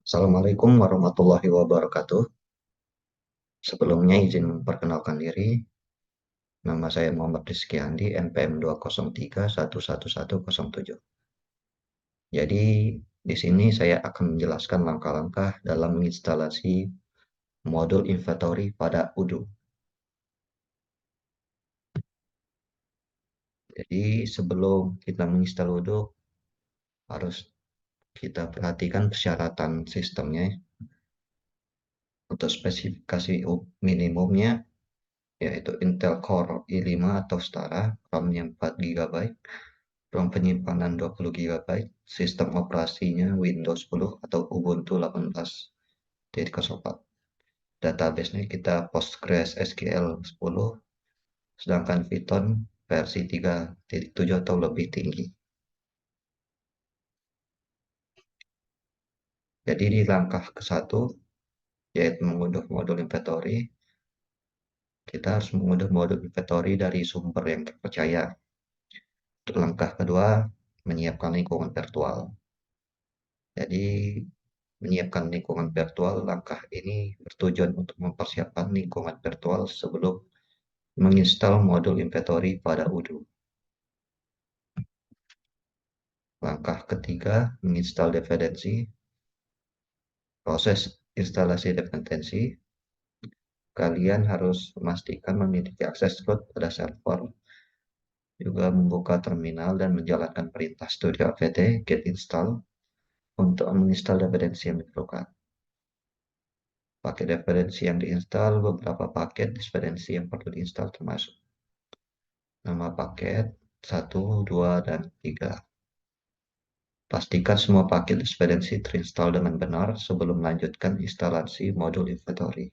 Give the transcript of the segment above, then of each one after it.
Assalamualaikum warahmatullahi wabarakatuh. Sebelumnya izin memperkenalkan diri. Nama saya Muhammad Rizky Andi, NPM 203111107. Jadi di sini saya akan menjelaskan langkah-langkah dalam menginstalasi modul inventory pada Odoo. Jadi sebelum kita menginstal Odoo, harus kita perhatikan persyaratan sistemnya. Untuk spesifikasi minimumnya, yaitu Intel Core i5 atau setara, RAM-nya 4 GB, ruang penyimpanan 20 GB, sistem operasinya Windows 10 atau Ubuntu 18.04. Database-nya kita PostgreSQL 10, sedangkan Python versi 3.7 atau lebih tinggi. Jadi di langkah ke-1, yaitu mengunduh modul inventory, kita harus mengunduh modul inventory dari sumber yang terpercaya. Untuk langkah kedua, menyiapkan lingkungan virtual. Jadi menyiapkan lingkungan virtual, langkah ini bertujuan untuk mempersiapkan lingkungan virtual sebelum menginstal modul inventory pada Odoo. Langkah ketiga, menginstal dependensi. Proses instalasi dependensi, kalian harus memastikan memiliki akses root pada server, juga membuka terminal dan menjalankan perintah sudo apt get install untuk menginstal dependensi yang diperlukan. Paket dependensi yang diinstal, beberapa paket dependensi yang perlu diinstal termasuk nama paket 1, 2, dan 3. Pastikan semua paket dependensi terinstall dengan benar sebelum melanjutkan instalasi modul inventory.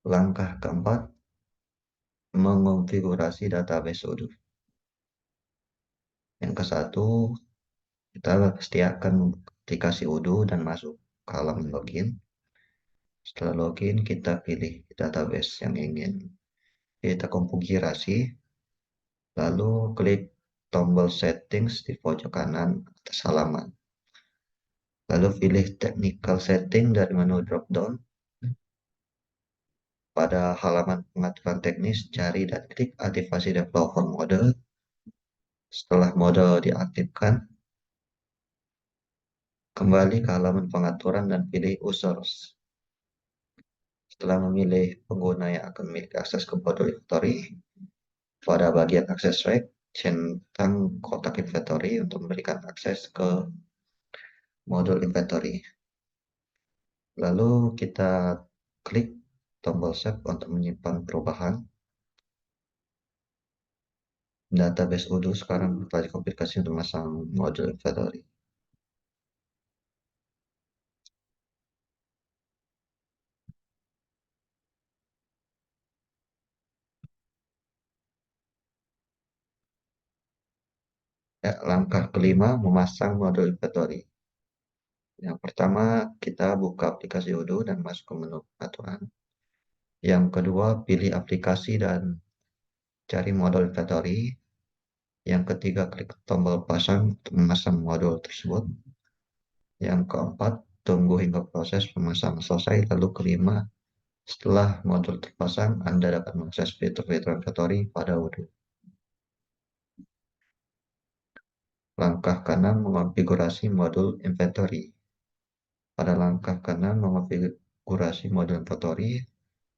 Langkah keempat, mengonfigurasi database Odoo. Yang ke satu, kita pasti akan membuka aplikasi Odoo dan masuk ke halaman login. Setelah login, kita pilih database yang ingin kita konfigurasi, lalu klik tombol settings di pojok kanan atas halaman. Lalu pilih technical setting dari menu drop-down. Pada halaman pengaturan teknis, cari dan klik aktivasi developer mode. Setelah mode diaktifkan, kembali ke halaman pengaturan dan pilih users. Setelah memilih pengguna yang akan memiliki akses ke modul inventory, pada bagian akses rate, centang kotak inventory untuk memberikan akses ke modul inventory. Lalu kita klik tombol save untuk menyimpan perubahan. Database Odoo sekarang telah dikonfigurasi untuk memasang modul inventory. Ya, langkah kelima, memasang modul inventory. Yang pertama, kita buka aplikasi Odoo dan masuk ke menu pengaturan. Yang kedua, pilih aplikasi dan cari modul inventory. Yang ketiga, klik tombol pasang untuk memasang modul tersebut. Yang keempat, tunggu hingga proses pemasangan selesai. Lalu kelima, setelah modul terpasang, Anda dapat mengakses fitur-fitur inventory pada Odoo. Langkah keenam, mengonfigurasi modul inventory. Pada langkah keenam, mengonfigurasi modul inventory.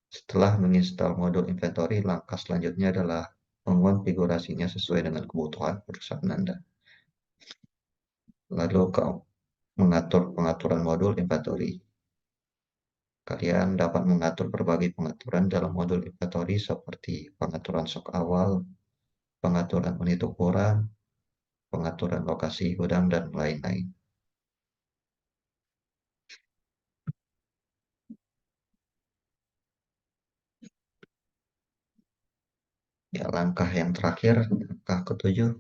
Setelah menginstal modul inventory, langkah selanjutnya adalah mengonfigurasinya sesuai dengan kebutuhan perusahaan Anda. Lalu mengatur pengaturan modul inventory. Kalian dapat mengatur berbagai pengaturan dalam modul inventory seperti pengaturan stok awal, pengaturan unit ukuran, pengaturan lokasi gudang, dan lain-lain. Ya, langkah yang terakhir, langkah ketujuh,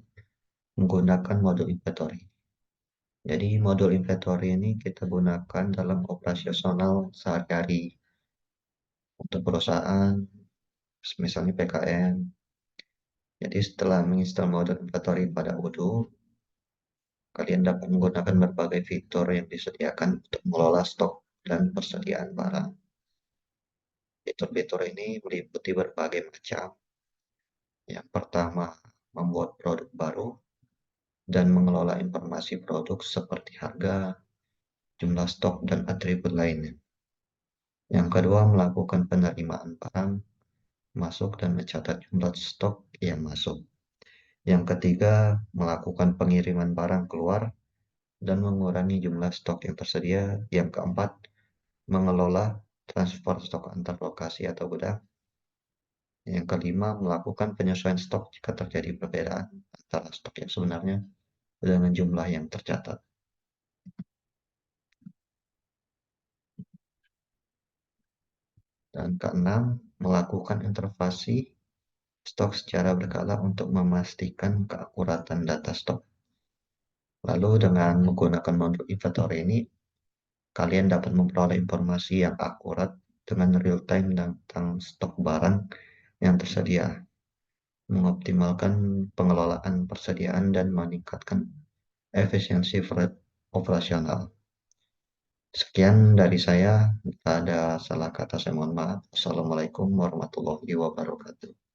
menggunakan modul inventory. Jadi modul inventory ini kita gunakan dalam operasional sehari-hari untuk perusahaan, misalnya PKN. Jadi setelah menginstal modul inventory pada Odoo, Kalian dapat menggunakan berbagai fitur yang disediakan untuk mengelola stok dan persediaan barang. Fitur-fitur ini meliputi berbagai macam. Yang pertama, membuat produk baru dan mengelola informasi produk seperti harga, jumlah stok, dan atribut lainnya. Yang kedua, melakukan penerimaan barang masuk dan mencatat jumlah stok yang masuk. Yang ketiga, melakukan pengiriman barang keluar dan mengurangi jumlah stok yang tersedia. Yang keempat, mengelola transfer stok antar lokasi atau gudang. Yang kelima, melakukan penyesuaian stok jika terjadi perbedaan antara stok yang sebenarnya dengan jumlah yang tercatat. Dan keenam, melakukan intervensi stok secara berkala untuk memastikan keakuratan data stok. Lalu dengan menggunakan modul inventory ini, kalian dapat memperoleh informasi yang akurat dengan real time tentang stok barang yang tersedia, mengoptimalkan pengelolaan persediaan dan meningkatkan efisiensi operasional. Sekian dari saya. Jika ada salah kata, saya mohon maaf. Assalamualaikum warahmatullahi wabarakatuh.